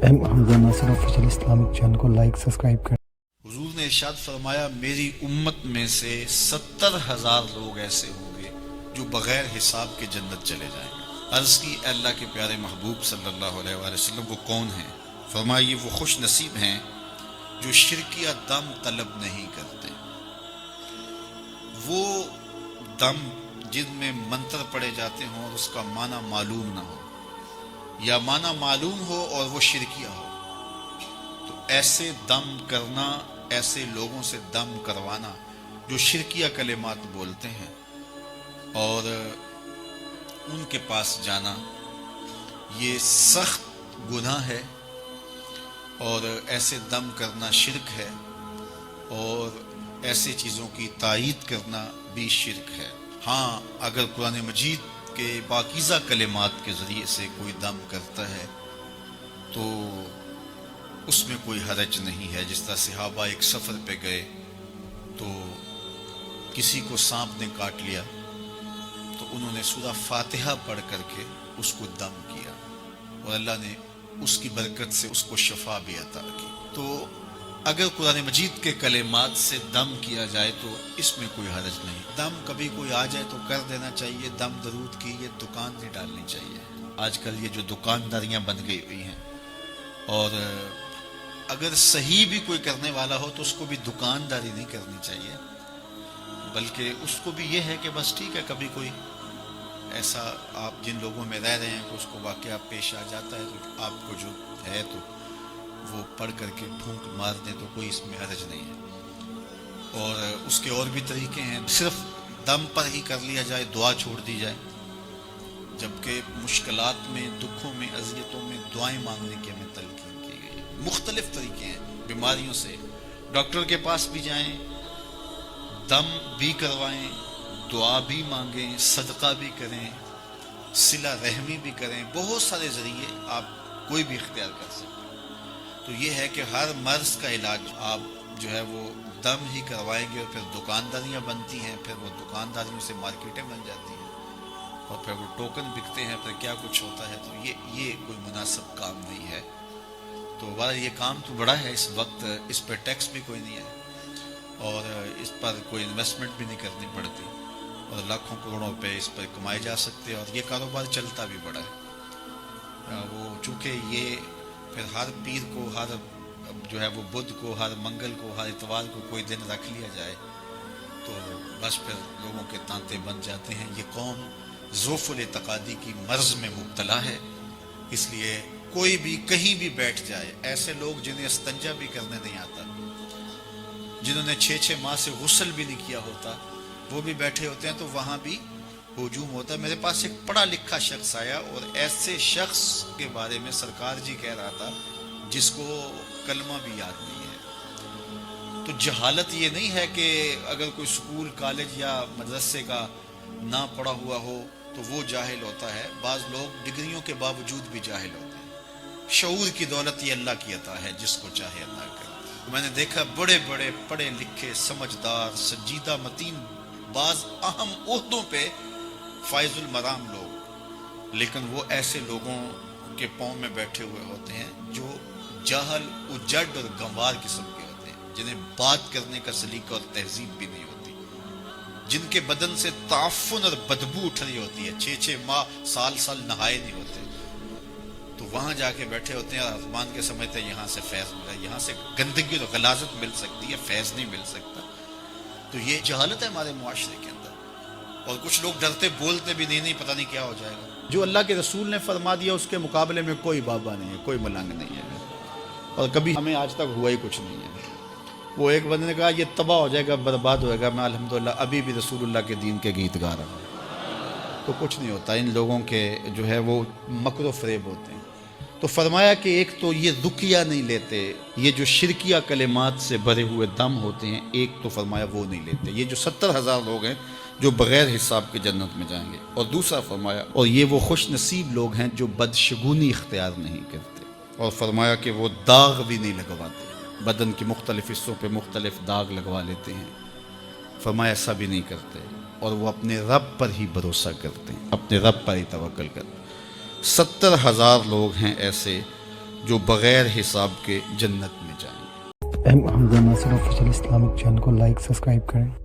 حمزہ ناصر official Islamic channel کو like subscribe کریں۔ حضور نے ارشاد فرمایا میری امت میں سے 70,000 لوگ ایسے ہوں گے جو بغیر حساب کے جنت چلے جائیں گے۔ عرض کی اے اللہ کے پیارے محبوب صلی اللہ علیہ وآلہ وسلم وہ کون ہیں؟ فرمایا یہ وہ خوش نصیب ہیں جو شرکیہ دم طلب نہیں کرتے، وہ دم جن میں منتر پڑے جاتے ہوں اور اس کا معنی معلوم نہ ہو، یا معنی معلوم ہو اور وہ شرکیہ ہو، تو ایسے دم کرنا، ایسے لوگوں سے دم کروانا جو شرکیہ کلمات بولتے ہیں اور ان کے پاس جانا، یہ سخت گناہ ہے، اور ایسے دم کرنا شرک ہے، اور ایسے چیزوں کی تائید کرنا بھی شرک ہے۔ ہاں اگر قرآن مجید کے پاکیزہ کلمات کے ذریعے سے کوئی دم کرتا ہے تو اس میں کوئی حرج نہیں ہے۔ جس طرح صحابہ ایک سفر پہ گئے تو کسی کو سانپ نے کاٹ لیا تو انہوں نے سورہ فاتحہ پڑھ کر کے اس کو دم کیا اور اللہ نے اس کی برکت سے اس کو شفا بھی عطا کی۔ تو اگر قرآن مجید کے کلمات سے دم کیا جائے تو اس میں کوئی حرج نہیں۔ دم کبھی کوئی آ جائے تو کر دینا چاہیے، دم درود کی یہ دکان نہیں ڈالنی چاہیے۔ آج کل یہ جو دکانداریاں بن گئی ہوئی ہیں، اور اگر صحیح بھی کوئی کرنے والا ہو تو اس کو بھی دکانداری نہیں کرنی چاہیے، بلکہ اس کو بھی یہ ہے کہ بس ٹھیک ہے، کبھی کوئی ایسا آپ جن لوگوں میں رہ رہے ہیں کہ اس کو واقعہ پیش آ جاتا ہے تو آپ کو جو ہے تو وہ پڑھ کر کے پھونک مار دیں تو کوئی اس میں حرج نہیں ہے۔ اور اس کے اور بھی طریقے ہیں، صرف دم پر ہی کر لیا جائے، دعا چھوڑ دی جائے، جبکہ مشکلات میں، دکھوں میں، اذیتوں میں دعائیں مانگنے کی ہمیں تلقین کی گئی ہے۔ مختلف طریقے ہیں بیماریوں سے، ڈاکٹر کے پاس بھی جائیں، دم بھی کروائیں، دعا بھی مانگیں، صدقہ بھی کریں، صلہ رحمی بھی کریں، بہت سارے ذریعے آپ کوئی بھی اختیار کر سکتے ہیں۔ تو یہ ہے کہ ہر مرض کا علاج آپ جو ہے وہ دم ہی کروائیں گے، اور پھر دکانداریاں بنتی ہیں، پھر وہ دکانداریوں سے مارکیٹیں بن جاتی ہیں، اور پھر وہ ٹوکن بکتے ہیں، پھر کیا کچھ ہوتا ہے۔ تو یہ کوئی مناسب کام نہیں ہے۔ تو بہرحال یہ کام تو بڑا ہے، اس وقت اس پہ ٹیکس بھی کوئی نہیں ہے، اور اس پر کوئی انویسٹمنٹ بھی نہیں کرنی پڑتی، اور لاکھوں کروڑوں روپے اس پر کمائے جا سکتے ہیں، اور یہ کاروبار چلتا بھی بڑا ہے۔ وہ چونکہ یہ پھر ہر پیر کو، ہر جو ہے وہ بدھ کو، ہر منگل کو، ہر اتوار کو کوئی دن رکھ لیا جائے تو بس پھر لوگوں کے تانتے بن جاتے ہیں۔ یہ قوم ضعف الاعتقادی کی مرض میں مبتلا ہے، اس لیے کوئی بھی کہیں بھی بیٹھ جائے، ایسے لوگ جنہیں استنجا بھی کرنے نہیں آتا، جنہوں نے 6 ماہ سے غسل بھی نہیں کیا ہوتا، وہ بھی بیٹھے ہوتے ہیں تو وہاں بھی ہجوم ہوتا ہے۔ میرے پاس ایک پڑھا لکھا شخص آیا اور ایسے شخص کے بارے میں سرکار جی کہہ رہا تھا جس کو کلمہ بھی یاد نہیں ہے۔ تو جہالت یہ نہیں ہے کہ اگر کوئی سکول، کالج یا مدرسے کا نہ پڑھا ہوا ہو تو وہ جاہل ہوتا ہے۔ بعض لوگ ڈگریوں کے باوجود بھی جاہل ہوتے ہیں۔ شعور کی دولت یہ اللہ کی عطا ہے، جس کو چاہے عطا کرے۔ میں نے دیکھا بڑے بڑے پڑھے لکھے، سمجھدار، سنجیدہ متین، بعض اہم عہدوں پہ فائز المرام لوگ، لیکن وہ ایسے لوگوں کے پاؤں میں بیٹھے ہوئے ہوتے ہیں جو جاہل، اجڑ اور گنوار قسم کے ہوتے ہیں، جنہیں بات کرنے کا سلیقہ اور تہذیب بھی نہیں ہوتی، جن کے بدن سے تعفن اور بدبو اٹھ رہی ہوتی ہے، 6 ماہ، سال نہائے نہیں ہوتے، تو وہاں جا کے بیٹھے ہوتے ہیں اور آسمان کے سمجھتے ہیں یہاں سے فیض ملا، یہاں سے گندگی اور غلاظت مل سکتی ہے، فیض نہیں مل سکتا۔ تو یہ جہالت ہے ہمارے معاشرے کے اندر، اور کچھ لوگ ڈرتے بولتے بھی نہیں پتہ نہیں کیا ہو جائے گا۔ جو اللہ کے رسول نے فرما دیا اس کے مقابلے میں کوئی بابا نہیں ہے، کوئی ملنگ نہیں ہے، اور کبھی ہمیں آج تک ہوا ہی کچھ نہیں ہے۔ وہ ایک بندے نے کہا یہ تباہ ہو جائے گا، برباد ہو جائے گا، میں الحمدللہ ابھی بھی رسول اللہ کے دین کے گیت گا رہا ہوں۔ تو کچھ نہیں ہوتا، ان لوگوں کے جو ہے وہ مکر و فریب ہوتے ہیں۔ تو فرمایا کہ ایک تو یہ رقیہ نہیں لیتے، یہ جو شرکیہ کلمات سے بھرے ہوئے دم ہوتے ہیں، ایک تو فرمایا وہ نہیں لیتے، یہ جو 70,000 لوگ ہیں جو بغیر حساب کے جنت میں جائیں گے۔ اور دوسرا فرمایا اور یہ وہ خوش نصیب لوگ ہیں جو بدشگونی اختیار نہیں کرتے، اور فرمایا کہ وہ داغ بھی نہیں لگواتے، بدن کے مختلف حصوں پہ مختلف داغ لگوا لیتے ہیں، فرمایا ایسا بھی نہیں کرتے، اور وہ اپنے رب پر ہی بھروسہ کرتے ہیں، اپنے رب پر ہی توکل کرتے ہیں۔ 70,000 لوگ ہیں ایسے جو بغیر حساب کے جنت میں جائیں گے۔ ایم حمزہ ناصر آفیشیل اسلامک چینل کو لائک سبسکرائب کریں۔